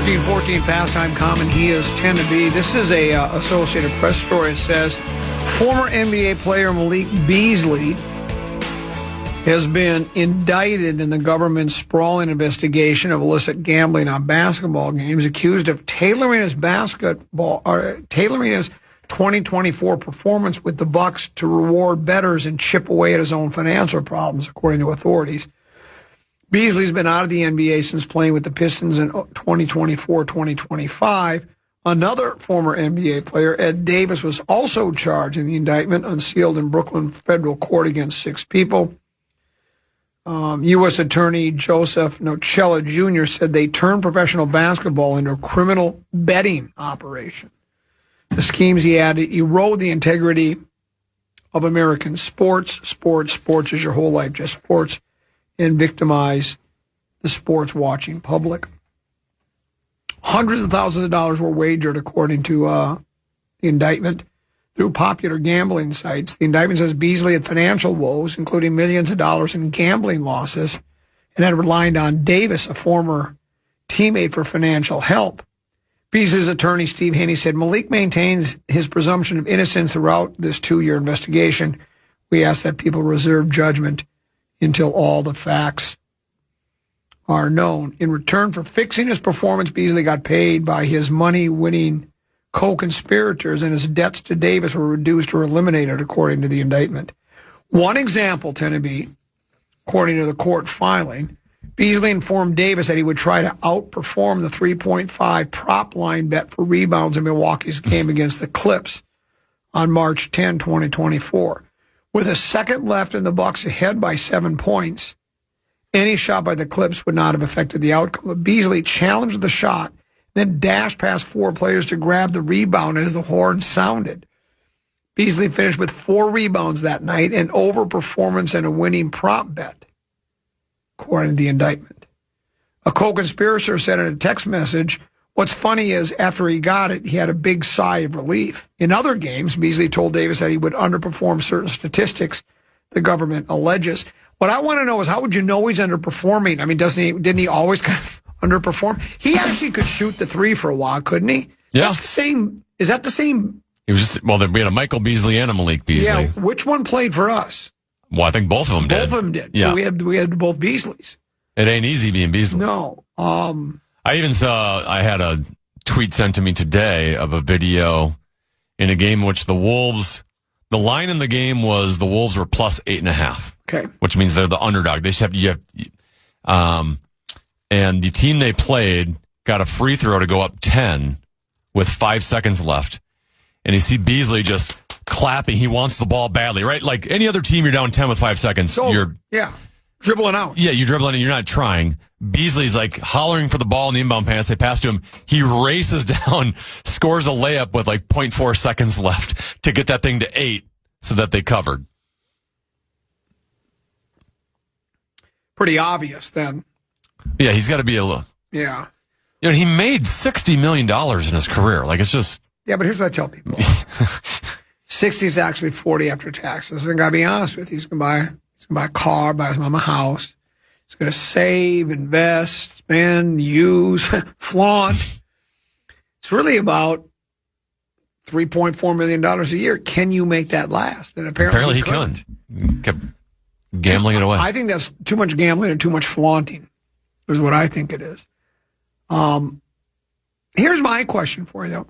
13-14 pastime common. He is 10 to be. This is a Associated Press story. It says former NBA player Malik Beasley has been indicted in the government's sprawling investigation of illicit gambling on basketball games, accused of tailoring his 2024 performance with the Bucks to reward bettors and chip away at his own financial problems, according to authorities. Beasley's been out of the NBA since playing with the Pistons in 2024-2025. Another former NBA player, Ed Davis, was also charged in the indictment unsealed in Brooklyn federal court against 6 people. U.S. Attorney Joseph Nocella Jr. said they turned professional basketball into a criminal betting operation. The schemes, he added, erode the integrity of American sports. Sports is your whole life, just sports, and victimize the sports-watching public. Hundreds of thousands of dollars were wagered, according to the indictment, through popular gambling sites. The indictment says Beasley had financial woes, including millions of dollars in gambling losses, and had relied on Davis, a former teammate, for financial help. Beasley's attorney, Steve Haney, said Malik maintains his presumption of innocence throughout this 2-year investigation. We ask that people reserve judgment until all the facts are known. In return for fixing his performance, Beasley got paid by his money-winning co-conspirators, and his debts to Davis were reduced or eliminated, according to the indictment. One example, Tennessee, according to the court filing, Beasley informed Davis that he would try to outperform the 3.5 prop line bet for rebounds in Milwaukee's game against the Clips on March 10, 2024. With a second left and the Bucks ahead by 7 points, any shot by the Clips would not have affected the outcome. But Beasley challenged the shot, then dashed past 4 players to grab the rebound as the horn sounded. Beasley finished with 4 rebounds that night, an overperformance and a winning prop bet, according to the indictment. A co-conspirator said in a text message, what's funny is after he got it, he had a big sigh of relief. In other games, Beasley told Davis that he would underperform certain statistics the government alleges. What I want to know is, how would you know he's underperforming? I mean, didn't he always kind of underperform? He actually could shoot the 3 for a while, couldn't he? Yeah. That's the same. Is that the same? He was just, well, we had a Michael Beasley and a Malik Beasley. Yeah. Which one played for us? Well, I think both of them did. Both of them did. Yeah. So we had both Beasleys. It ain't easy being Beasley. No. I even saw, I had a tweet sent to me today of a video in a game in which the Wolves, the line in the game was the Wolves were plus 8.5. Okay. Which means they're the underdog. They should have, and the team they played got a free throw to go up 10 with 5 seconds left. And you see Beasley just clapping. He wants the ball badly, right? Like any other team, you're down 10 with 5 seconds. So, you're dribbling out. Yeah, you're dribbling and you're not trying. Beasley's like hollering for the ball in the inbound pass. They pass to him. He races down, scores a layup with like 0.4 seconds left to get that thing to 8 so that they covered. Pretty obvious then. Yeah, he's got to be a little. Yeah. You know, he made $60 million in his career. Like, it's just. Yeah, but here's what I tell people. 60 is actually 40 after taxes. And I got to be honest with you. He's going to buy a car, buy his mom a house. He's going to save, invest, spend, use, flaunt. It's really about $3.4 million a year. Can you make that last? And apparently he couldn't. He kept gambling it away. I think that's too much gambling and too much flaunting is what I think it is. Here's my question for you, though.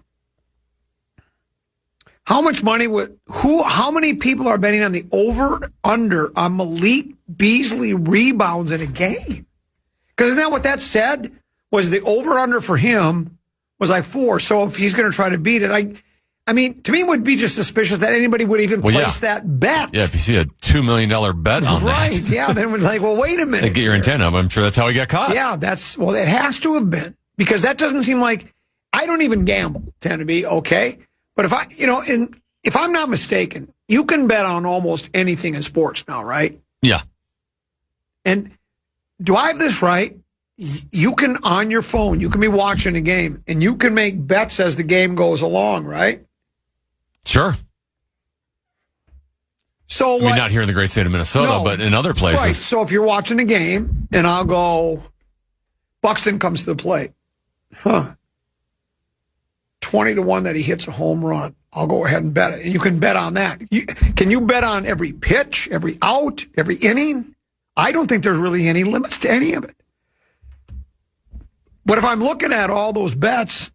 How much money how many people are betting on the over-under on Malik Beasley rebounds in a game? Because isn't that what that said? Was the over-under for him was like 4. So if he's going to try to beat it, I mean, to me it would be just suspicious that anybody would even place that bet. Yeah, if you see a $2 million bet on that. Right, yeah, then we're like, well, wait a minute. Get your antenna up. I'm sure that's how he got caught. Yeah, it has to have been. Because that doesn't seem like, I don't even gamble, tend to be, okay? But if I'm not mistaken, you can bet on almost anything in sports now, right? Yeah. And do I have this right? You can, on your phone, you can be watching a game, and you can make bets as the game goes along, right? Sure. So, not here in the great state of Minnesota, but in other places. Right. So if you're watching a game, and I'll go, Buxton comes to the plate. 20-1 that he hits a home run. I'll go ahead and bet it. And you can bet on that. Can you bet on every pitch, every out, every inning? I don't think there's really any limits to any of it. But if I'm looking at all those bets,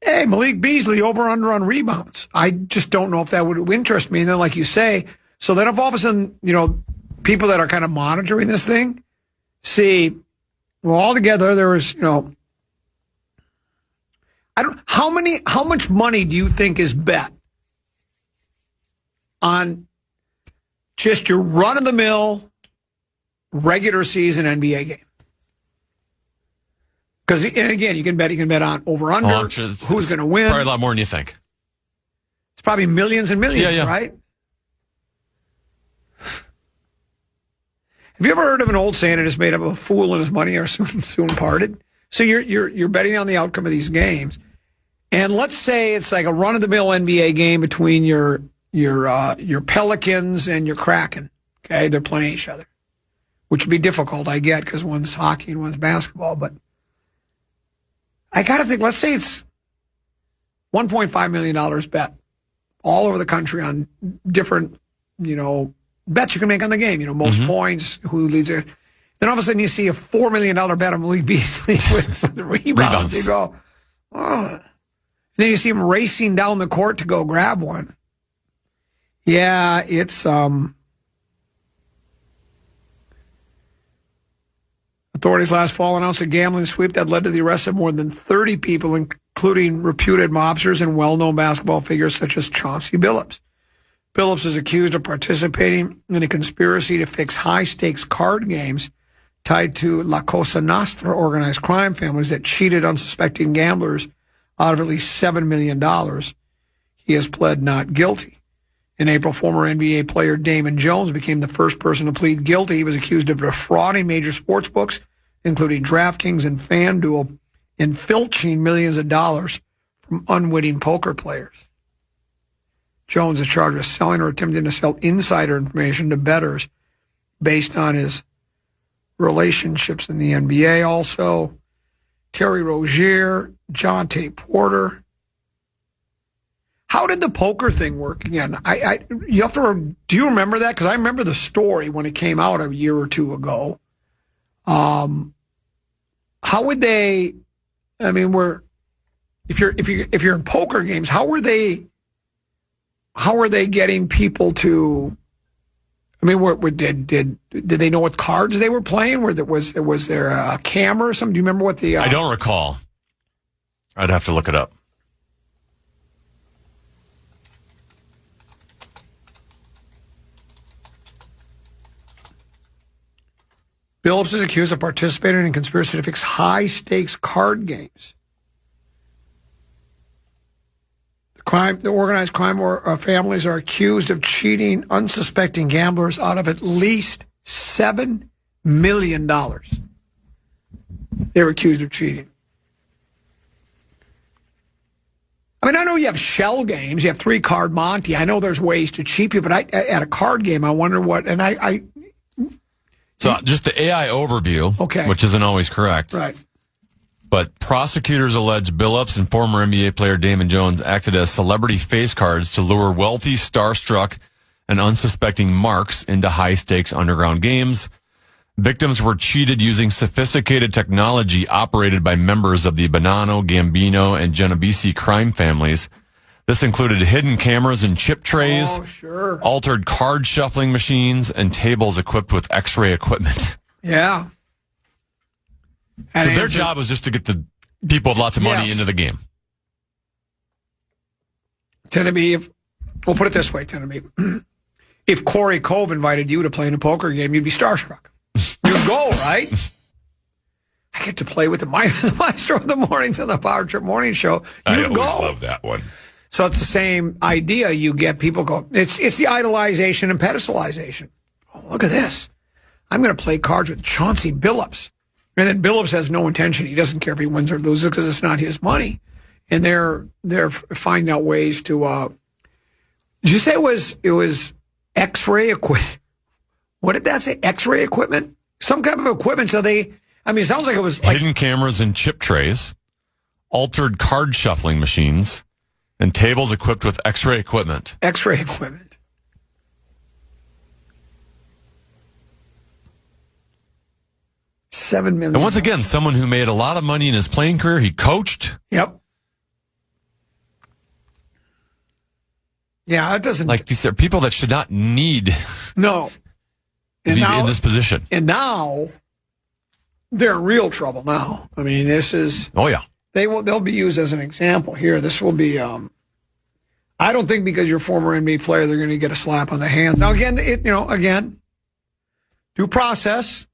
hey, Malik Beasley over-under on rebounds. I just don't know if that would interest me. And then, like you say, so then if all of a sudden, people that are kind of monitoring this thing see, well, altogether there was, how much money do you think is bet on just your run-of-the-mill regular season NBA game? Because, and again, you can bet on over-under, who's going to win. Probably a lot more than you think. It's probably millions and millions, right? Have you ever heard of an old saying that is made up of a fool and his money are soon parted? So you're betting on the outcome of these games. And let's say it's like a run-of-the-mill NBA game between your Pelicans and your Kraken. Okay, they're playing each other, which would be difficult, I get, because one's hockey and one's basketball. But I got to think, let's say it's $1.5 million bet all over the country on different, bets you can make on the game. Most points, who leads there. Then all of a sudden you see a $4 million bet on Malik Beasley with the rebounds. You go, oh. Then you see him racing down the court to go grab one. Yeah, it's authorities last fall announced a gambling sweep that led to the arrest of more than 30 people, including reputed mobsters and well-known basketball figures such as Chauncey Billups. Billups is accused of participating in a conspiracy to fix high-stakes card games tied to La Cosa Nostra organized crime families that cheated unsuspecting gamblers out of at least $7 million. He has pled not guilty. In April, former NBA player Damon Jones became the first person to plead guilty. He was accused of defrauding major sports books, including DraftKings and FanDuel, and filching millions of dollars from unwitting poker players. Jones is charged with selling or attempting to sell insider information to bettors based on his relationships in the NBA. Also, Terry Rozier, Jonte Porter. How did the poker thing work again? Do you remember that? Because I remember the story when it came out a year or two ago. How would they? I mean, if you're in poker games, how were they getting people to? I mean, did they know what cards they were playing? Was there a camera or something? Do you remember what the? I don't recall. I'd have to look it up. Billups is accused of participating in a conspiracy to fix high-stakes card games. The organized crime families are accused of cheating unsuspecting gamblers out of at least $7 million. They were accused of cheating. I mean, I know you have shell games. You have 3-card Monte. I know there's ways to cheat you, but at a card game, I wonder what. And So just the AI overview, okay, which isn't always correct. Right. But prosecutors allege Billups and former NBA player Damon Jones acted as celebrity face cards to lure wealthy, starstruck, and unsuspecting marks into high-stakes underground games. Victims were cheated using sophisticated technology operated by members of the Bonanno, Gambino, and Genovese crime families. This included hidden cameras and chip trays, altered card shuffling machines, and tables equipped with X-ray equipment. Yeah. So their job was just to get the people with lots of money into the game. Tenemy, we'll put it this way, Tenemy. If Corey Cove invited you to play in a poker game, you'd be starstruck. You'd go, right? I get to play with the Maestro of the Mornings on the Power Trip Morning Show. I always love that one. So it's the same idea. You get people go, it's the idolization and pedestalization. Oh, look at this. I'm going to play cards with Chauncey Billups. And then Billups has no intention. He doesn't care if he wins or loses because it's not his money. And they're finding out ways to. Did you say it was X-ray equipment? What did that say? X-ray equipment? Some kind of equipment. So they I mean, it sounds like it was like hidden cameras and chip trays, altered card shuffling machines, and tables equipped with X-ray equipment. X-ray equipment. $7 million. And once again, someone who made a lot of money in his playing career. He coached. Yep. Yeah, it doesn't. Like, these are people that should not need no. to be in this position. And now they're in real trouble now. I mean, this is. Oh, yeah. They'll be used as an example here. This will be. I don't think because you're a former NBA player, they're going to get a slap on the hands. Now, again, due process.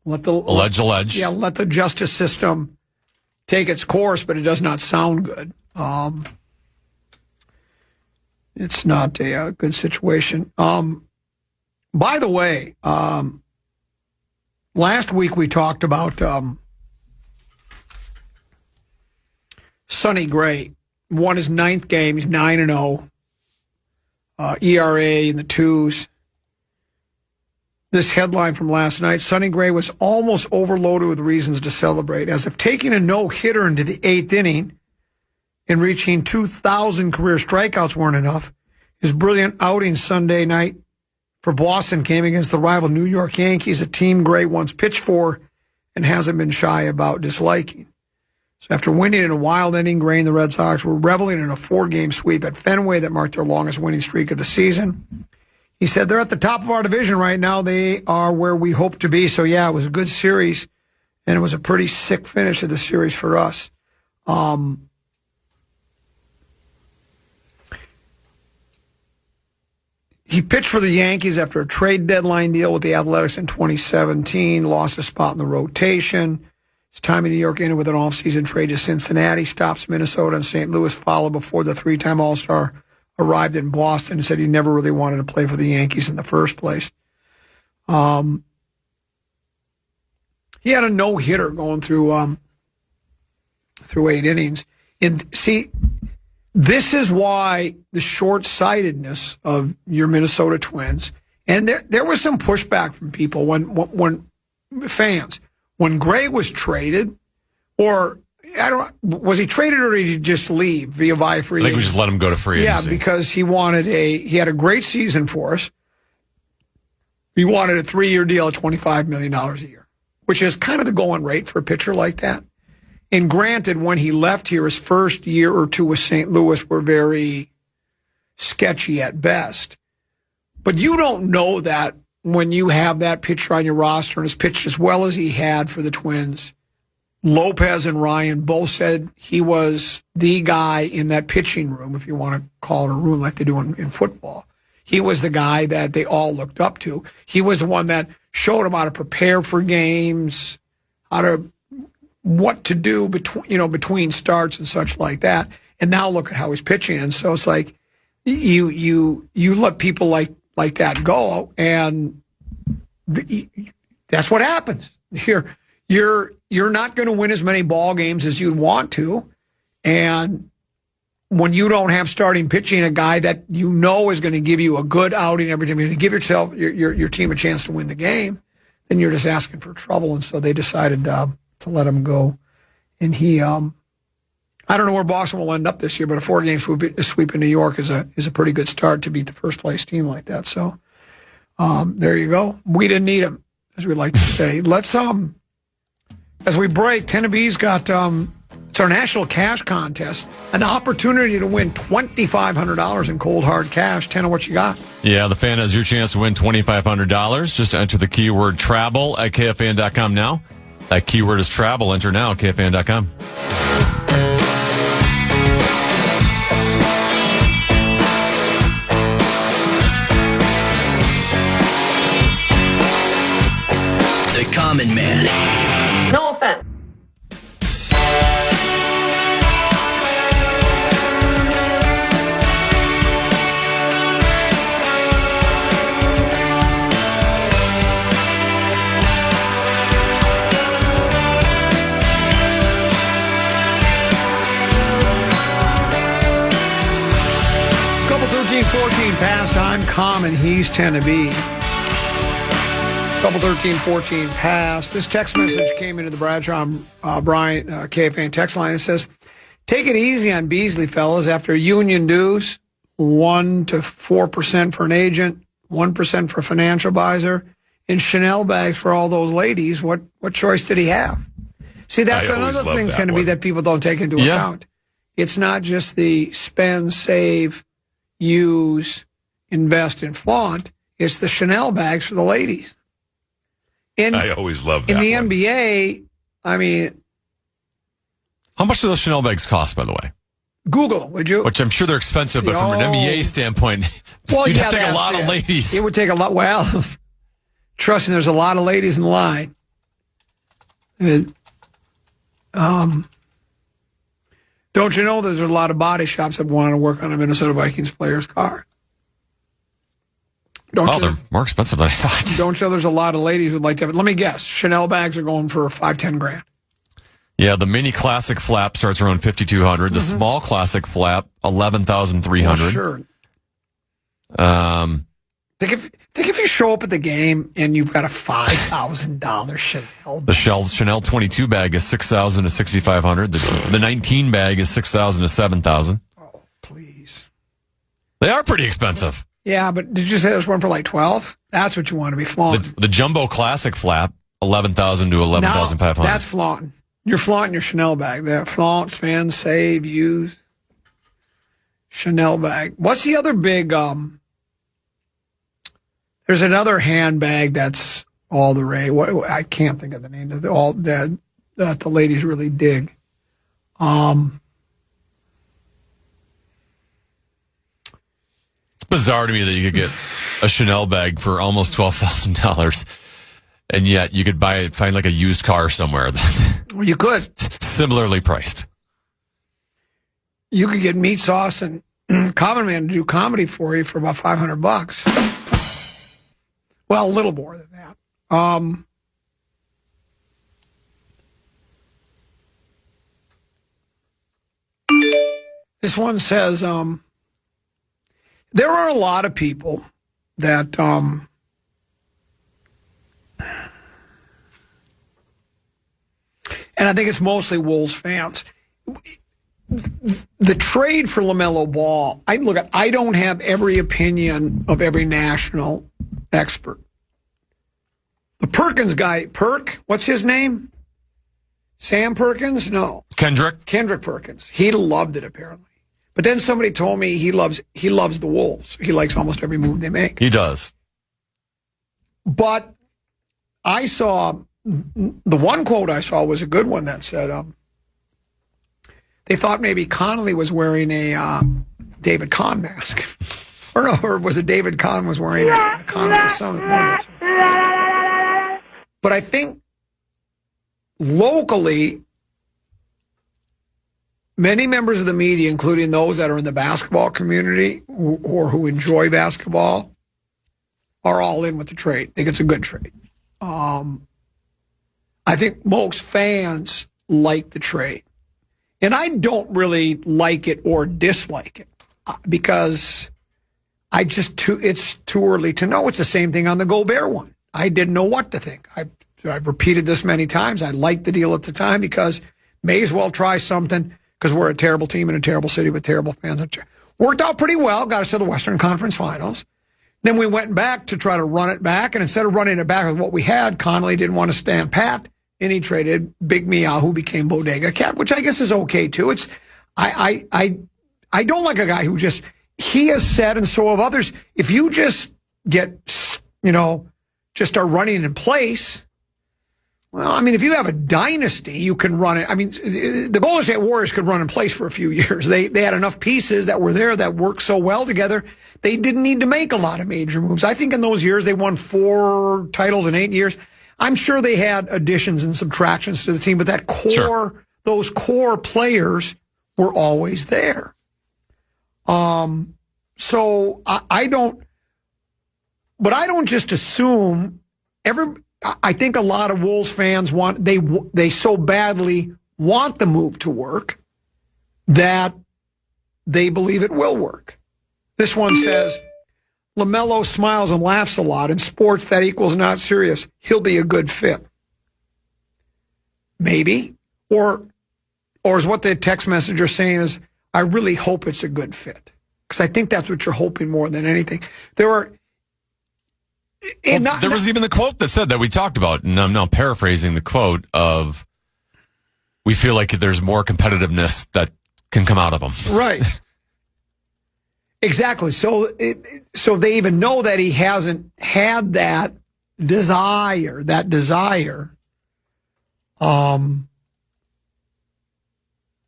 Allege. Yeah, let the justice system take its course, but it does not sound good. It's not a good situation. By the way, last week we talked about Sonny Gray. Won his 9th game. He's 9-0. ERA in the 2s. This headline from last night, Sonny Gray was almost overloaded with reasons to celebrate, as if taking a no-hitter into the 8th inning and reaching 2,000 career strikeouts weren't enough. His brilliant outing Sunday night for Boston came against the rival New York Yankees, a team Gray once pitched for and hasn't been shy about disliking. So after winning in a wild inning, Gray and the Red Sox were reveling in a 4-game sweep at Fenway that marked their longest winning streak of the season. He said, they're at the top of our division right now. They are where we hope to be. So, yeah, it was a good series, and it was a pretty sick finish of the series for us. He pitched for the Yankees after a trade deadline deal with the Athletics in 2017, lost a spot in the rotation. His time in New York ended with an offseason trade to Cincinnati, stops Minnesota and St. Louis, followed before the 3-time All-Star arrived in Boston and said he never really wanted to play for the Yankees in the first place. He had a no-hitter going through 8 innings. And see, this is why the short-sightedness of your Minnesota Twins, and there was some pushback from people when fans, when Gray was traded, or was he traded or did he just leave via free? I think we just let him go to free agency. Yeah, because he had a great season for us. He wanted a 3-year deal at $25 million a year, which is kind of the going rate for a pitcher like that. And granted, when he left here, his first year or two with St. Louis were very sketchy at best. But you don't know that when you have that pitcher on your roster and has pitched as well as he had for the Twins. Lopez and Ryan both said he was the guy in that pitching room, if you want to call it a room like they do in football. He was the guy that they all looked up to. He was the one that showed them how to prepare for games, what to do between starts and such like that. And now look at how he's pitching. And so it's like you let people like that go, and that's what happens. You're not going to win as many ball games as you'd want to, and when you don't have starting pitching, a guy that you know is going to give you a good outing every time, you're going to give your team a chance to win the game, then you're just asking for trouble. And so they decided to let him go. And he, I don't know where Boston will end up this year, but a 4-game sweep in New York is a pretty good start to beat the first place team like that. So there you go. We didn't need him, as we like to say. Let's as we break, Tennessee's got it's our national cash contest, an opportunity to win $2,500 in cold hard cash. Tanner, what you got? Yeah, the fan has your chance to win $2,500. Just enter the keyword travel at KFAN.com now. That keyword is travel. Enter now at KFAN.com. The Common Man. No offense. Couple 13-14 pastime. Common, he's 10 to be. Couple 13-14 pass. This text message came into the Bradshaw Bryant KFAN text line. It says, take it easy on Beasley, fellas. After union dues, 1% to 4% for an agent, 1% for a financial advisor, and Chanel bags for all those ladies. What choice did he have? See, that's another thing going to be that people don't take into account. It's not just the spend, save, use, invest, and flaunt. It's the Chanel bags for the ladies. I always love that. In the NBA, I mean, how much do those Chanel bags cost, by the way? Google them, would you? Which I'm sure they're expensive, but from an NBA standpoint, you'd have to take a lot of ladies. It would take a lot. Well, trust me, there's a lot of ladies in line. Don't you know that there's a lot of body shops that want to work on a Minnesota Vikings player's car? They're more expensive than I thought. Don't you know there's a lot of ladies who'd like to have it? Let me guess. Chanel bags are going for $5,000-$10,000. Yeah, the mini classic flap starts around $5,200. The small classic flap, $11,300. Well, sure. Think if you show up at the game and you've got a $5,000 Chanel bag. The Chanel 22 bag is $6,000 to $6,500. The 19 bag is $6,000 to $7,000. Oh, please. They are pretty expensive. Yeah, but did you say there's one for like 12? That's what you want to be flaunting. The jumbo classic flap, $11,000 to $11,500. That's flaunting. You're flaunting your Chanel bag there. Flaunt, spend, save, use. Chanel bag. What's the other big? There's another handbag that's all the rage. I can't think of the name. That the ladies really dig. It's bizarre to me that you could get a Chanel bag for almost $12,000, and yet you could find like a used car somewhere that's you could similarly priced. You could get meat sauce and Common Man to do comedy for you for about $500. Well, a little more than that. This one says, there are a lot of people that and I think it's mostly Wolves fans. The trade for LaMelo Ball, I don't have every opinion of every national expert. The Perkins guy, what's his name? Sam Perkins? No. Kendrick Perkins. He loved it, apparently. But then somebody told me he loves the Wolves. He likes almost every move they make. He does. But I saw, the one quote I saw was a good one that said, they thought maybe Connolly was wearing a David Kahn mask. Or was it David Kahn was wearing a Connolly summit? But I think locally, many members of the media, including those that are in the basketball community or who enjoy basketball, are all in with the trade. I think it's a good trade. I think most fans like the trade. And I don't really like it or dislike it because it's too early to know. It's the same thing on the Gobert one. I didn't know what to think. I've repeated this many times. I liked the deal at the time because may as well try something because we're a terrible team in a terrible city with terrible fans. Worked out pretty well. Got us to the Western Conference Finals. Then we went back to try to run it back. And instead of running it back with what we had, Connolly didn't want to stand pat. And he traded Big Meow, who became Bodega Cat, which I guess is okay too. I don't like a guy who he has said, and so have others, if you just just start running in place. Well, I mean, if you have a dynasty, you can run it. I mean, the Golden State Warriors could run in place for a few years. They had enough pieces that were there that worked so well together. They didn't need to make a lot of major moves. I think in those years, they won 4 titles in 8 years. I'm sure they had additions and subtractions to the team, but that core, those core players were always there. So I don't just assume I think a lot of Wolves fans they so badly want the move to work that they believe it will work. This one says, LaMelo smiles and laughs a lot. In sports, that equals not serious. He'll be a good fit. Maybe. Or is what the text message are saying is, I really hope it's a good fit. Because I think that's what you're hoping more than anything. There was even the quote that said that we talked about, and I'm now paraphrasing the quote of, we feel like there's more competitiveness that can come out of them. Right. Exactly. So they even know that he hasn't had that desire.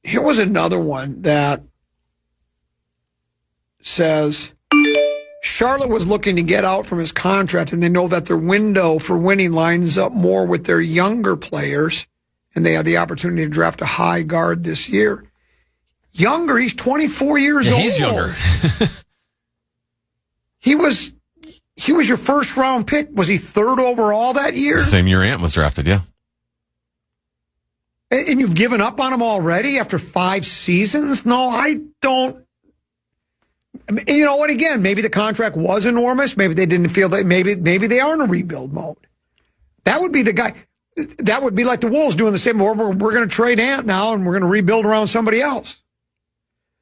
Here was another one that says Charlotte was looking to get out from his contract, and they know that their window for winning lines up more with their younger players, and they had the opportunity to draft a high guard this year. Younger, he's 24 years old. He's younger. He was your first round pick. Was he third overall that year? Same year Ant was drafted, yeah. And you've given up on him already after 5 seasons? No, I don't. You know what? Again, maybe the contract was enormous. Maybe they didn't feel that. Maybe they are in a rebuild mode. That would be the guy. That would be like the Wolves doing the same. We're going to trade Ant now, and we're going to rebuild around somebody else.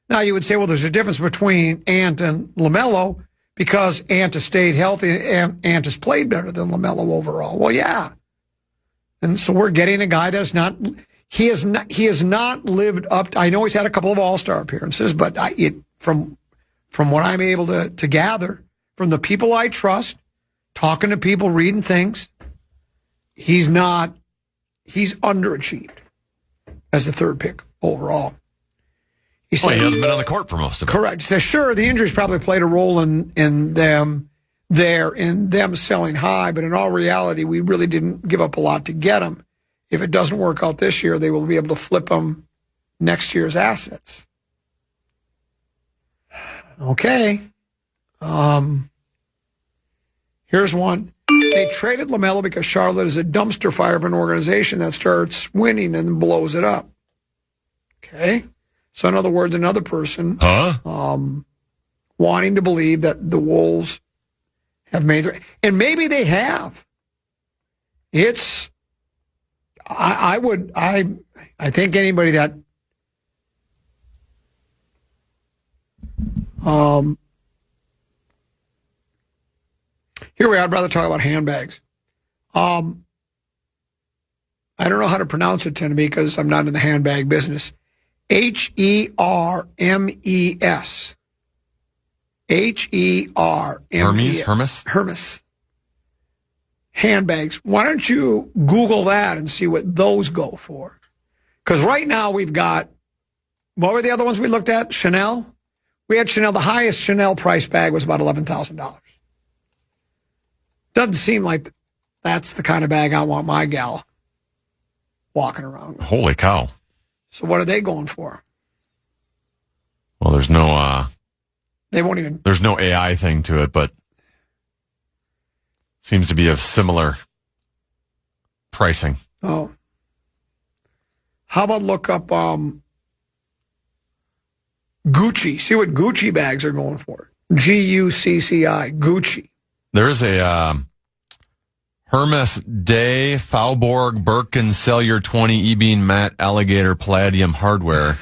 Now you would say, well, there's a difference between Ant and LaMelo because Ant has stayed healthy and Ant has played better than LaMelo overall. Well, yeah. And so we're getting a guy that's not. He has not lived up to, I know he's had a couple of all-star appearances, but from what I'm able to gather, from the people I trust, talking to people, reading things, he's underachieved as the third pick overall. He said, he hasn't been on the court for most of it. Correct. He says, sure, the injuries probably played a role in them selling high, but in all reality, we really didn't give up a lot to get him. If it doesn't work out this year, they will be able to flip him next year's assets. Okay. Here's one. They traded LaMelo because Charlotte is a dumpster fire of an organization that starts winning and blows it up. Okay. So in other words, another person wanting to believe that the Wolves have made their, and maybe they have. I think anybody that here we are. I'd rather talk about handbags. I don't know how to pronounce it, Timmy, because I'm not in the handbag business. Hermes. Hermes. Handbags. Why don't you Google that and see what those go for? Because right now we've got, what were the other ones we looked at? Chanel? We had Chanel. The highest Chanel price bag was about $11,000. Doesn't seem like that's the kind of bag I want my gal walking around with. Holy cow. So what are they going for? Well, there's no they won't even, there's no AI thing to it, but seems to be of similar pricing. Oh. How about look up Gucci. See what Gucci bags are going for. Gucci. Gucci. There is a Hermes Day Faubourg Birkin Cellular 20 E-Beam Matte Alligator Palladium Hardware.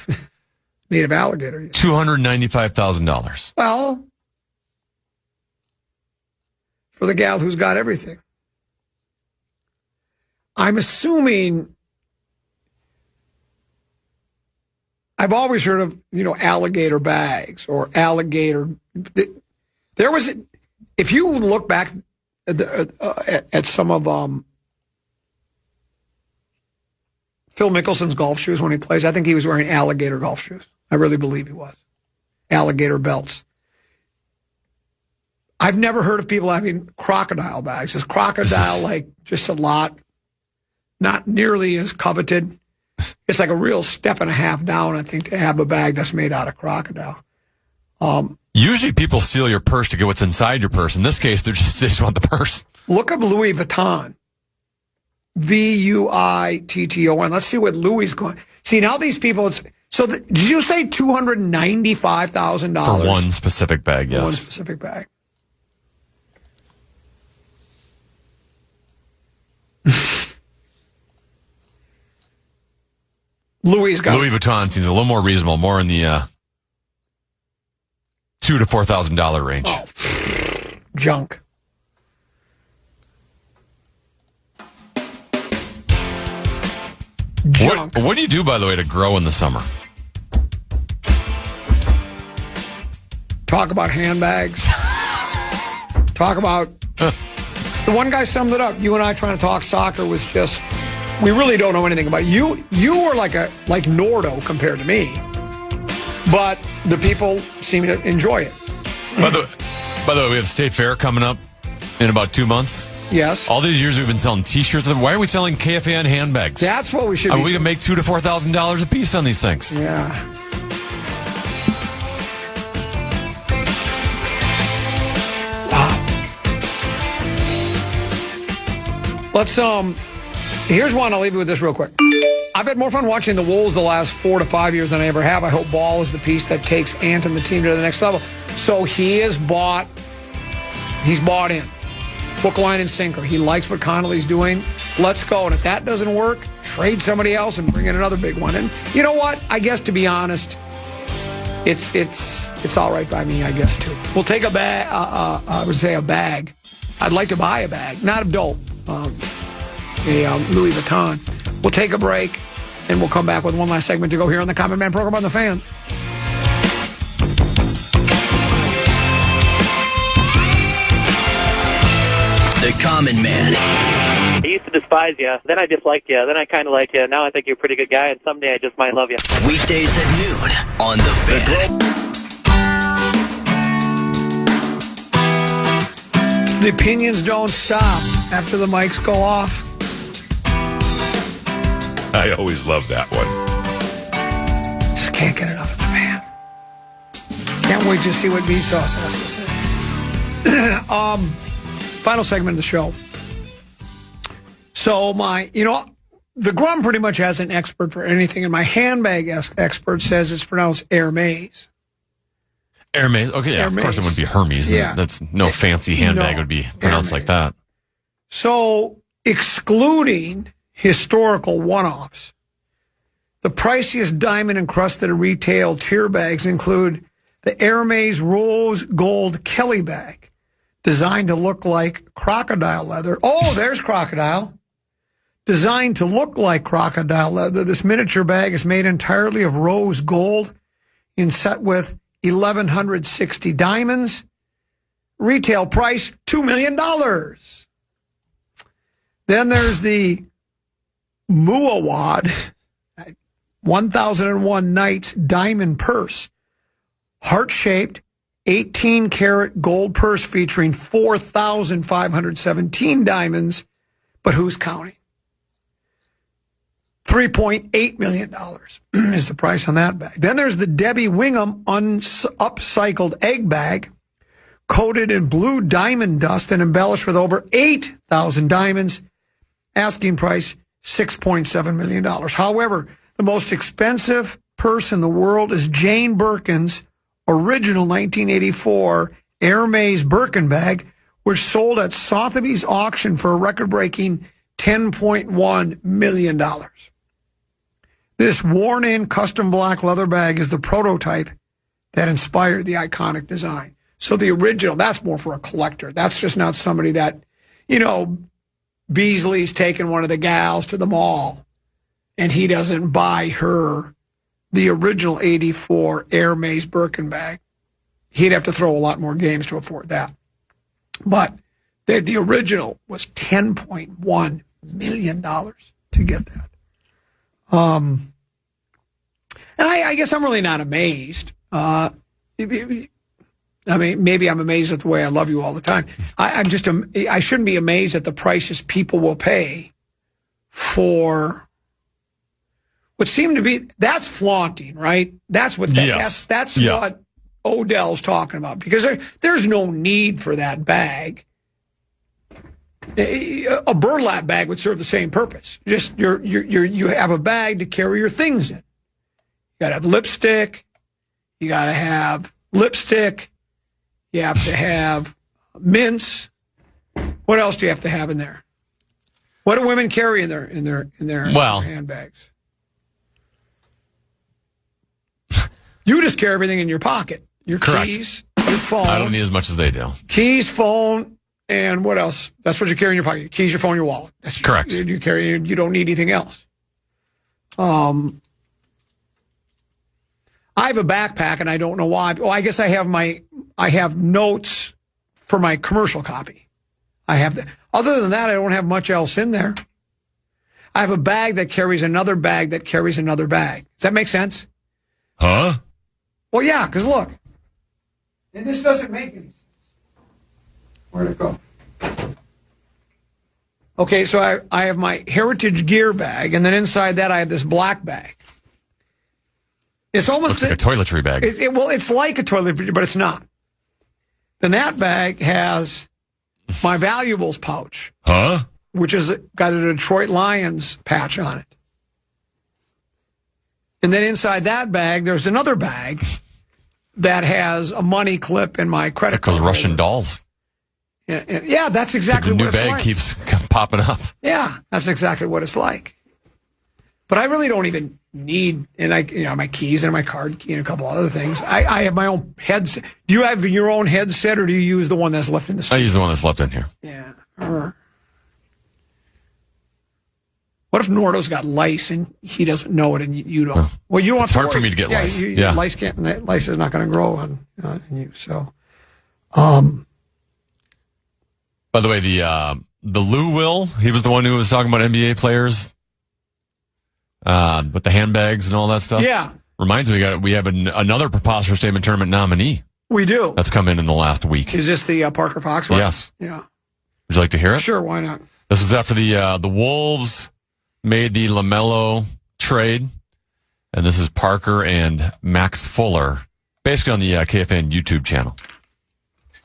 Made of alligator. Yeah. $295,000. Well, for the gal who's got everything. I'm assuming, I've always heard of, alligator bags or alligator. There was, if you look back at some of Phil Mickelson's golf shoes when he plays, I think he was wearing alligator golf shoes. I really believe he was. Alligator belts. I've never heard of people having crocodile bags. Is crocodile like just a lot, not nearly as coveted? It's like a real step and a half down, I think, to have a bag that's made out of crocodile. Usually people steal your purse to get what's inside your purse. In this case, they just want the purse. Look up Louis Vuitton. Vuitton. Let's see what Louis is going. See, now these people, did you say $295,000? For one specific bag, yes. One specific bag. Louis Vuitton seems a little more reasonable, more in the $2,000 to $4,000 range. Oh, junk. Junk. What do you do, by the way, to grow in the summer? Talk about handbags. Talk about... The one guy summed it up. You and I trying to talk soccer was just... We really don't know anything about it. You were like Nordo compared to me. But the people seem to enjoy it. By the way, we have State Fair coming up in about 2 months. Yes. All these years we've been selling T-shirts. Why are we selling KFAN handbags? That's what we should be. We can make $2,000 to $4,000 a piece on these things. Yeah. Wow. Let's here's one. I'll leave you with this real quick. I've had more fun watching the Wolves the last 4 to 5 years than I ever have. I hope Ball is the piece that takes Ant and the team to the next level. So he's bought in. Hook, line, and sinker. He likes what Connolly's doing. Let's go. And if that doesn't work, trade somebody else and bring in another big one. And you know what? I guess, to be honest, it's all right by me, I guess, too. We'll take a bag. I would say a bag. I'd like to buy a bag. Not a dope. A Louis Vuitton. We'll take a break, and we'll come back with one last segment to go here on the Common Man program on The Fan. The Common Man. I used to despise you, then I disliked you, then I kind of liked you, now I think you're a pretty good guy, and someday I just might love you. Weekdays at noon on The Fan. The opinions don't stop after the mics go off. I always love that one. Just can't get enough of The Fan. Can't wait to see what Vsauce has to say. Final segment of the show. So the Grum pretty much has an expert for anything, and my handbag expert says it's pronounced Hermes. Hermes. Okay, yeah, Hermes. Of course it wouldn't be Hermes. Yeah. That's no fancy handbag would be pronounced Hermes. like that. So, excluding historical one-offs, the priciest diamond-encrusted retail tier bags include the Hermes Rose Gold Kelly bag, designed to look like crocodile leather. Oh, there's crocodile. Designed to look like crocodile leather, this miniature bag is made entirely of rose gold and set with 1,160 diamonds. Retail price, $2 million. Then there's the Muawad 1001 Nights diamond purse, heart-shaped, 18-karat gold purse featuring 4,517 diamonds, but who's counting? $3.8 million is the price on that bag. Then there's the Debbie Wingham upcycled egg bag, coated in blue diamond dust and embellished with over 8,000 diamonds. Asking price, $6.7 million. However, the most expensive purse in the world is Jane Birkin's original 1984 Hermes Birkin bag, which sold at Sotheby's auction for a record-breaking $10.1 million. This worn-in custom black leather bag is the prototype that inspired the iconic design. So the original, that's more for a collector. That's just not somebody that, Beasley's taking one of the gals to the mall, and he doesn't buy her the original 84 Hermes Birkin bag. He'd have to throw a lot more games to afford that. But the original was $10.1 million to get that. And I guess I'm really not amazed. I mean, maybe I'm amazed at the way I love you all the time. I shouldn't be amazed at the prices people will pay for what seemed to be, that's flaunting, right? That's what Yes. that's what Odell's talking about, because there's no need for that bag. A burlap bag would serve the same purpose. Just you have a bag to carry your things in. You got to have lipstick. You got to have lipstick. You have to have mints. What else do you have to have in there? What do women carry in their handbags? You just carry everything in your pocket. Your Correct. keys, your phone. I don't need as much as they do. Keys, phone, and what else? That's what you carry in your pocket. Your keys, your phone, your wallet. That's Correct. You carry. You don't need anything else. I have a backpack, and I don't know why. Well, I guess I have notes for my commercial copy. I have that. Other than that, I don't have much else in there. I have a bag that carries another bag that carries another bag. Does that make sense? Huh? Well, yeah, because look. And this doesn't make any sense. Where'd it go? Okay, so I have my Heritage Gear bag, and then inside that I have this black bag. It's almost Looks like a toiletry bag. Well, it's like a toiletry, but it's not. Then that bag has my valuables pouch, Huh? which has got a Detroit Lions patch on it. And then inside that bag, there's another bag that has a money clip and my credit It's like card. those Russian dolls. Yeah, that's exactly The new what it's bag like. keeps popping up. Yeah, that's exactly what it's like. But I really don't even need, my keys and my card key and a couple other things. I have my own headset. Do you have your own headset, or do you use the one that's left in the I studio? use the one that's left in here. Yeah. What if Nordo's got lice and he doesn't know it and you don't? Well, you don't have It's to hard for worry. me to get lice. Yeah. Yeah. Lice is not going to grow on you. So, By the way, the Lou Will, he was the one who was talking about NBA players with the handbags and all that stuff. yeah, Reminds me, we have another Preposterous Statement Tournament nominee we do. that's come in the last week. Is this the Parker Fox one? Yes. Yeah. Would you like to hear it? Sure, why not? This was after the Wolves made the LaMelo trade, and this is Parker and Max Fuller, basically on the KFAN YouTube channel.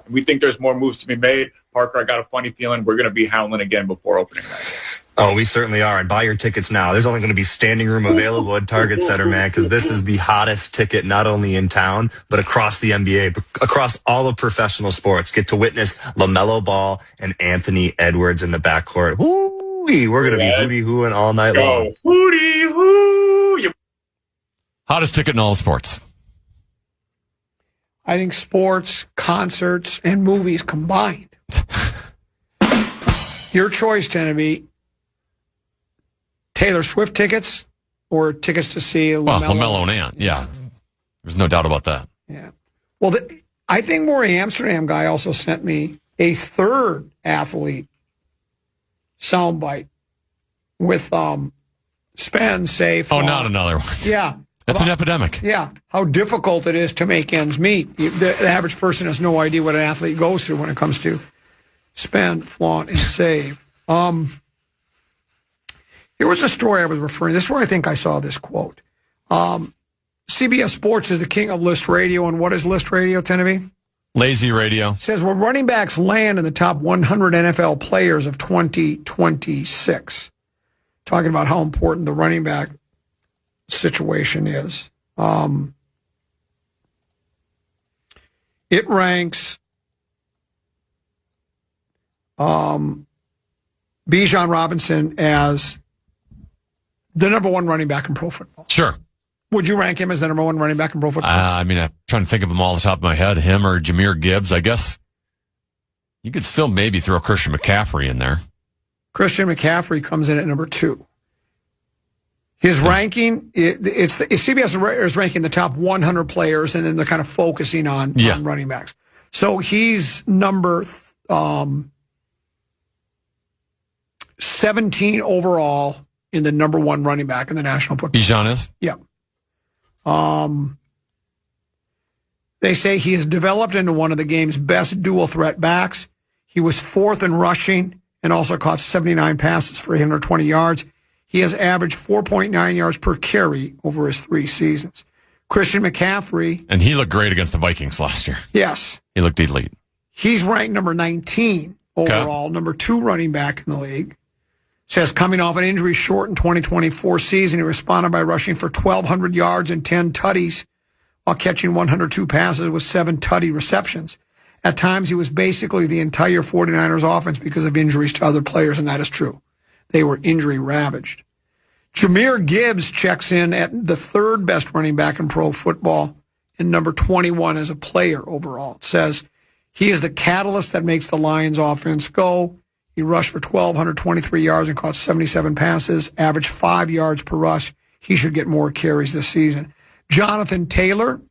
We think there's more moves to be made. Parker, I got a funny feeling we're going to be howling again before opening night. Oh, we certainly are. And buy your tickets now. There's only going to be standing room available at Target Center, man, because this is the hottest ticket not only in town, but across the NBA, across all of professional sports. Get to witness LaMelo Ball and Anthony Edwards in the backcourt. Woo-wee. We're going to be hootie-hooing all night long. Go, hootie-hoo! Hottest ticket in all sports. I think sports, concerts, and movies combined. Your choice, Tennessee. Taylor Swift tickets or tickets to see LaMelo? Well, LaMelo and Ant, yeah. There's no doubt about that. Yeah. Well, I think Maury Amsterdam guy also sent me a third athlete soundbite with spend, save, Oh, flaunt. not another one. Yeah. That's an epidemic. Yeah, how difficult it is to make ends meet. The average person has no idea what an athlete goes through when it comes to spend, flaunt, and save. Here was a story I was referring. This is where I think I saw this quote. CBS Sports is the king of list radio, and what is list radio, Tennessee? Lazy radio. It says, well, running backs land in the top 100 NFL players of 2026. Talking about how important the running back situation is. It ranks Bijan Robinson as the number one running back in pro football. Sure. Would you rank him as the number one running back in pro football? I mean, I'm trying to think of them all off the top of my head. Him or Jahmyr Gibbs. I guess you could still maybe throw Christian McCaffrey in there. Christian McCaffrey comes in at number 2. His ranking, CBS is ranking the top 100 players, and then they're kind of focusing on running backs. So he's number 17 overall in the number one running back in the National Football League. Bijan is? Yeah. They say he has developed into one of the game's best dual threat backs. He was 4th in rushing and also caught 79 passes for 820 yards. He has averaged 4.9 yards per carry over his 3 seasons. Christian McCaffrey. And he looked great against the Vikings last year. Yes. He looked elite. He's ranked number 19 overall, number 2 running back in the league. Says coming off an injury-shortened 2024 season, he responded by rushing for 1,200 yards and 10 tutties while catching 102 passes with 7 tutty receptions. At times, he was basically the entire 49ers offense because of injuries to other players, and that is true. They were injury-ravaged. Jahmyr Gibbs checks in at the 3rd best running back in pro football and number 21 as a player overall. It says he is the catalyst that makes the Lions offense go. He rushed for 1,223 yards and caught 77 passes, averaged 5 yards per rush. He should get more carries this season. Jonathan Taylor,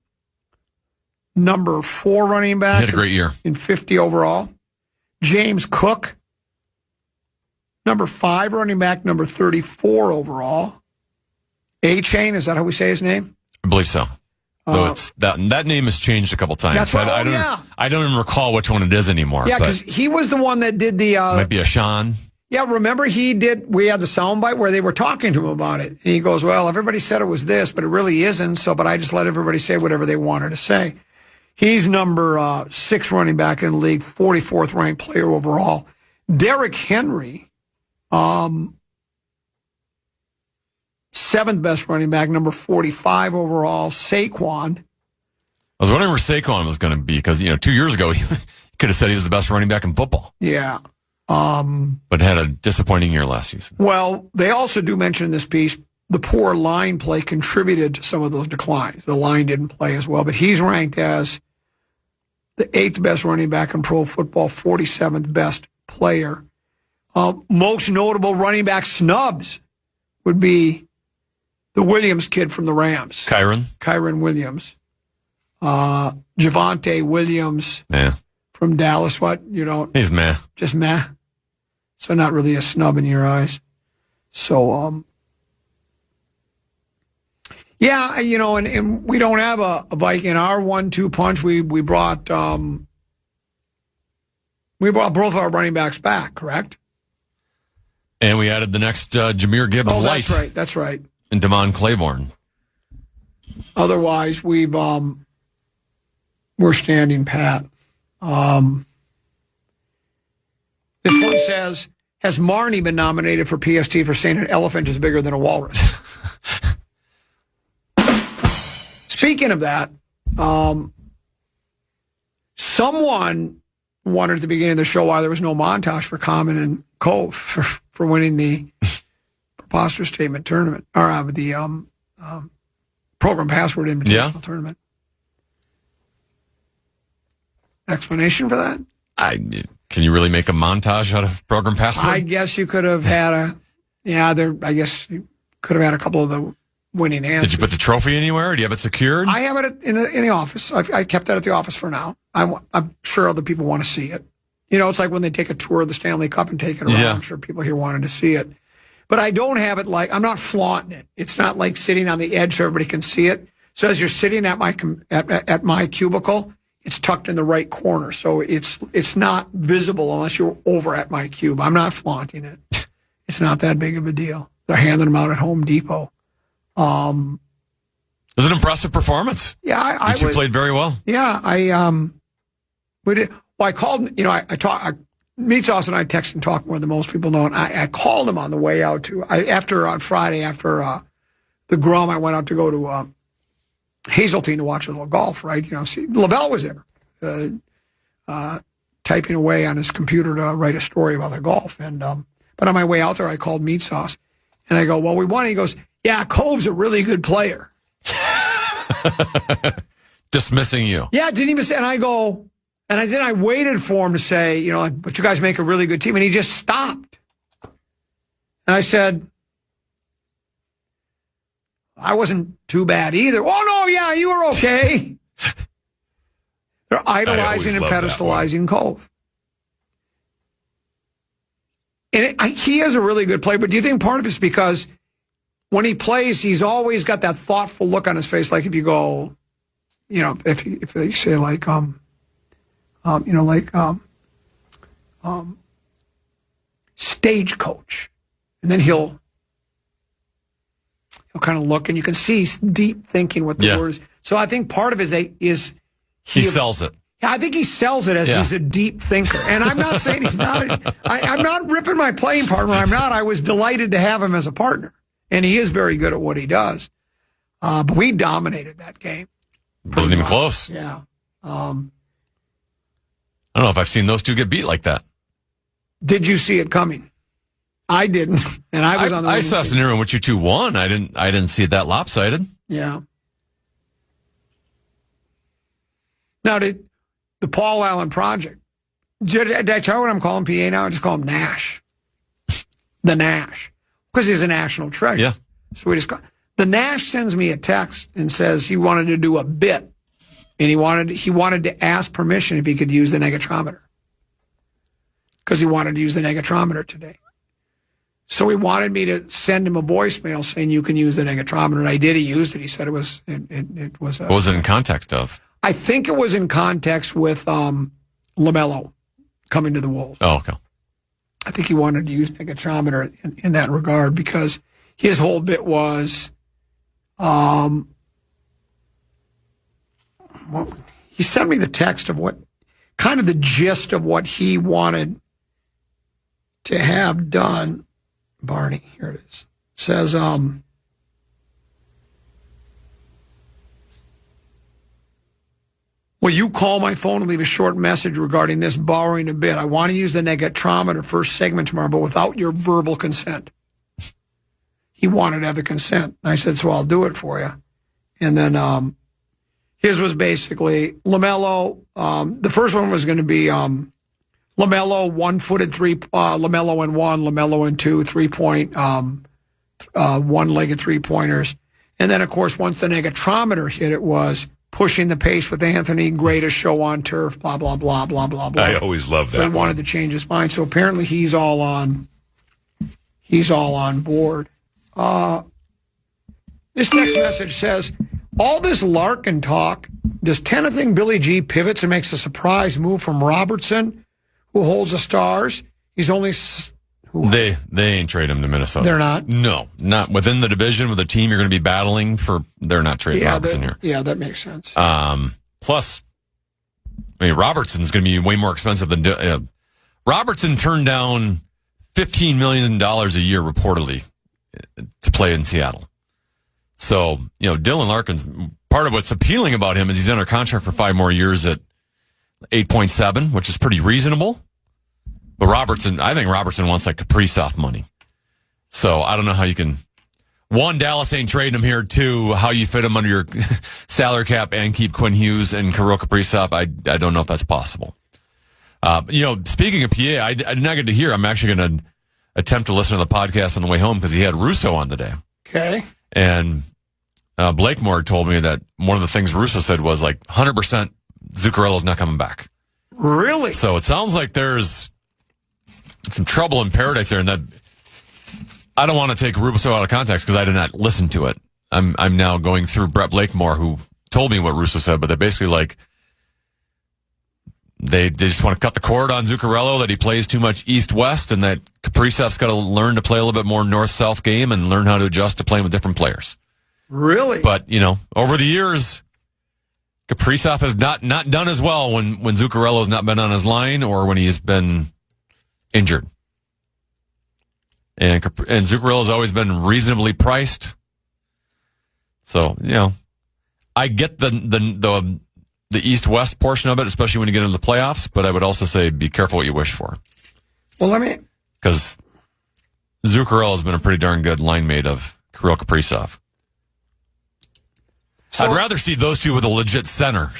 number 4 running back. He had a great year. In 50 overall. James Cook, number 5 running back, number 34 overall. A-Chain, is that how we say his name? I believe so. Though it's that name has changed a couple times. That's right. I don't even recall which one it is anymore. Yeah, because he was the one that did the... might be a Sean. Yeah, remember we had the soundbite where they were talking to him about it. And he goes, well, everybody said it was this, but it really isn't. But I just let everybody say whatever they wanted to say. He's number 6 running back in the league, 44th ranked player overall. Derrick Henry, 7th best running back, number 45 overall. Saquon. I was wondering where Saquon was going to be because, 2 years ago, he could have said he was the best running back in football. Yeah. But had a disappointing year last season. Well, they also do mention in this piece the poor line play contributed to some of those declines. The line didn't play as well, but he's ranked as the 8th best running back in pro football, 47th best player. Most notable running back snubs would be the Williams kid from the Rams. Kyron Williams. Javonte Williams from Dallas. What? You don't? He's meh. Just meh. So not really a snub in your eyes. So, yeah, and we don't have a Viking. Our 1-2 punch, we brought both our running backs back, correct? And we added the next Jahmyr Gibbs Light. That's right. And Damon Claiborne. Otherwise, we're standing pat. This one says, has Marnie been nominated for PST for saying an elephant is bigger than a walrus? Speaking of that, someone wondered at the beginning of the show why there was no montage for Common and Cove for winning the Preposterous Statement tournament, or the Program Password Invitational tournament. Explanation for that? Can you really make a montage out of Program Password? I guess you could have had I guess you could have had a couple of the winning answers. Did you put the trophy anywhere? Do you have it secured? I have it in the office. I kept that at the office for now. I'm sure other people want to see it. It's like when they take a tour of the Stanley Cup and take it around. Yeah. I'm sure people here wanted to see it. But I don't have it I'm not flaunting it. It's not like sitting on the edge so everybody can see it. So as you're sitting at my cubicle, it's tucked in the right corner. So it's not visible unless you're over at my cube. I'm not flaunting it. It's not that big of a deal. They're handing them out at Home Depot. It was an impressive performance. Yeah, you two played very well. Yeah, we did. Well, I called. Meat Sauce and I text and talk more than most people know. And I called him on the way out on Friday after the Grum. I went out to go to Hazeltine to watch a little golf. Right, LaBelle was there, typing away on his computer to write a story about the golf. And but on my way out there, I called Meat Sauce, and I go, "Well, we won." He goes, "Yeah, Cove's a really good player." Dismissing you. Yeah, didn't even say. And I go, and then I waited for him to say, but you guys make a really good team. And he just stopped. And I said, I wasn't too bad either. Oh, no, yeah, you were okay. They're idolizing and pedestalizing Cove. And he is a really good player, but do you think part of it's because when he plays, he's always got that thoughtful look on his face, like if you go, if they say stagecoach, and then he'll kind of look, and you can see he's deep thinking with the words. So I think part of it is he sells it. I think he sells it as he's a deep thinker. And I'm not saying he's not. I'm not ripping my playing partner. I'm not. I was delighted to have him as a partner. And he is very good at what he does. But we dominated that game. Wasn't even close. Yeah. I don't know if I've seen those two get beat like that. Did you see it coming? I didn't. And I was on the I saw a scenario in which you two won. I didn't see it that lopsided. Yeah. Now, the Paul Allen Project. Did I tell you what I'm calling PA now? I just call him Nash. The Nash. Because he's a national treasure. Yeah. So we just call. The Nash sends me a text and says he wanted to do a bit. And he wanted to ask permission if he could use the negatrometer. Because he wanted to use the negatrometer today. So he wanted me to send him a voicemail saying you can use the negatrometer. And I did. He used it. He said it was. It was. What was it in context of? I think it was in context with LaMelo coming to the Wolves. Oh, okay. I think he wanted to use negatrometer in that regard because his whole bit was, he sent me the text of what, kind of the gist of what he wanted to have done. Barney, here it is. It says, will you call my phone and leave a short message regarding this borrowing a bit? I want to use the negatrometer first segment tomorrow, but without your verbal consent. He wanted to have the consent. And I said, so I'll do it for you. And then his was basically LaMelo. The first one was going to be LaMelo, one-footed three, LaMelo and one, LaMelo and two, 3-point, one-legged three-pointers. And then, of course, once the negatrometer hit, it was pushing the pace with Anthony, greatest show on turf, blah, blah, blah, blah, blah, blah. I always love that. So he wanted to change his mind. So apparently he's all on board. This text message says, all this Larkin talk, does Tennant think Billy G pivots and makes a surprise move from Robertson, who holds the Stars? He's only... They ain't trade him to Minnesota. They're not? No, not within the division with the team you're going to be battling for. They're not trading Robertson here. Yeah, that makes sense. Plus, I mean, Robertson's going to be way more expensive than... Robertson turned down $15 million a year reportedly to play in Seattle. So, Dylan Larkin's... Part of what's appealing about him is he's under contract for 5 more years at 8.7, which is pretty reasonable. But I think Robertson wants like Kaprizov money. So I don't know how you can, one, Dallas ain't trading him here. 2, how you fit him under your salary cap and keep Quinn Hughes and Kirill Kaprizov. I don't know if that's possible. Speaking of PA, I did not get to hear. I'm actually going to attempt to listen to the podcast on the way home because he had Russo on today. Okay. And Blakemore told me that one of the things Russo said was like 100% Zuccarello's not coming back. Really? So it sounds like there's some trouble in paradise there, and that I don't want to take Russo out of context because I did not listen to it. I'm now going through Brett Blakemore, who told me what Russo said, but they're basically like they just want to cut the cord on Zuccarello, that he plays too much east-west, and that Kaprizov's got to learn to play a little bit more north-south game and learn how to adjust to playing with different players. Really? But over the years, Kaprizov has not done as well when Zuccarello's not been on his line or when he's been injured. And Zuccarello's always been reasonably priced. So, I get the east-west portion of it, especially when you get into the playoffs, but I would also say be careful what you wish for. Well, because Zuccarello's been a pretty darn good line mate of Kirill Kaprizov. So, I'd rather see those two with a legit center.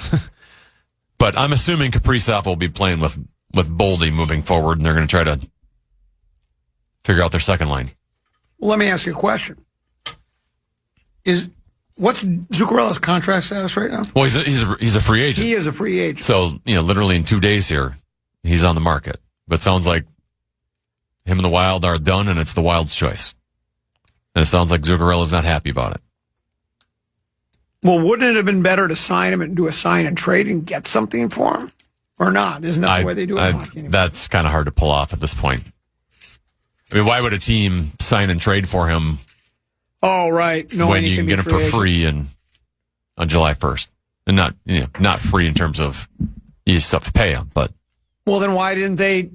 But I'm assuming Kaprizov will be playing with Boldy moving forward, and they're going to try to figure out their second line. Well, let me ask you a question. What's Zuccarello's contract status right now? Well, he's a free agent. He is a free agent. So, literally in 2 days here, he's on the market. But it sounds like him and the Wild are done, and it's the Wild's choice. And it sounds like Zuccarello's not happy about it. Well, wouldn't it have been better to sign him and do a sign and trade and get something for him? Or not? Isn't that the way they do it in hockey anymore? That's kind of hard to pull off at this point. I mean, why would a team sign and trade for him? Oh, right. When you can get him for free on July 1st. And not free in terms of you still have to pay him, but. Well, then why didn't they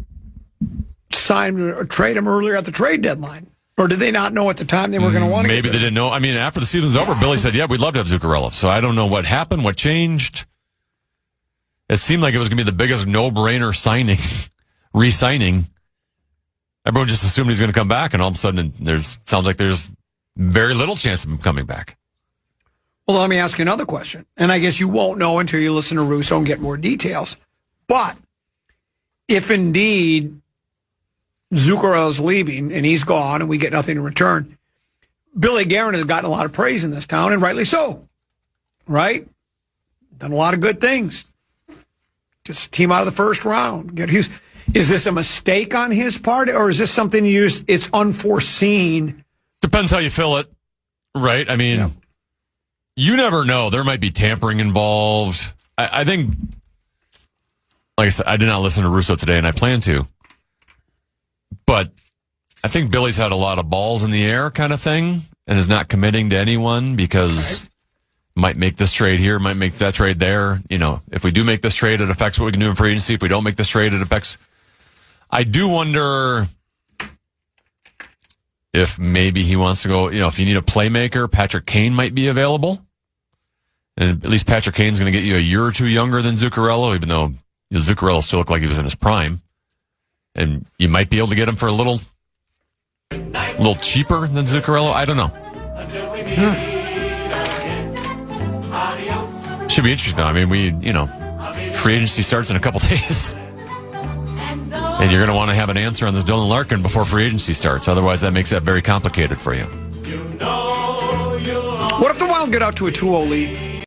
sign or trade him earlier at the trade deadline? Or did they not know at the time they were going to want to? Maybe they didn't know. I mean, after the season's over, Billy said, yeah, we'd love to have Zuccarello. So I don't know what happened, what changed. It seemed like it was going to be the biggest no-brainer signing, re-signing. Everyone just assumed he's going to come back, and all of a sudden sounds like there's very little chance of him coming back. Well, let me ask you another question. And I guess you won't know until you listen to Russo and get more details. But if indeed Zuccarello's leaving and he's gone and we get nothing in return, Billy Guerin has gotten a lot of praise in this town, and rightly so. Right? Done a lot of good things. Just team out of the first round. Get Hughes. Is this a mistake on his part, or is this something it's unforeseen? Depends how you fill it, right? I mean, You never know. There might be tampering involved. I think, like I said, I did not listen to Russo today, and I plan to. But I think Billy's had a lot of balls in the air kind of thing and is not committing to anyone because might make this trade here, might make that trade there. You know, if we do make this trade, it affects what we can do in free agency. If we don't make this trade, it affects. I do wonder if maybe he wants to go, if you need a playmaker, Patrick Kane might be available. And at least Patrick Kane's going to get you a year or two younger than Zuccarello, even though Zuccarello still looked like he was in his prime. And you might be able to get him for a little cheaper than Zuccarello. I don't know. Should be interesting. I mean, free agency starts in a couple days. And you're going to want to have an answer on this Dylan Larkin before free agency starts. Otherwise, that makes that very complicated for you. What if the Wild get out to a 2-0 lead?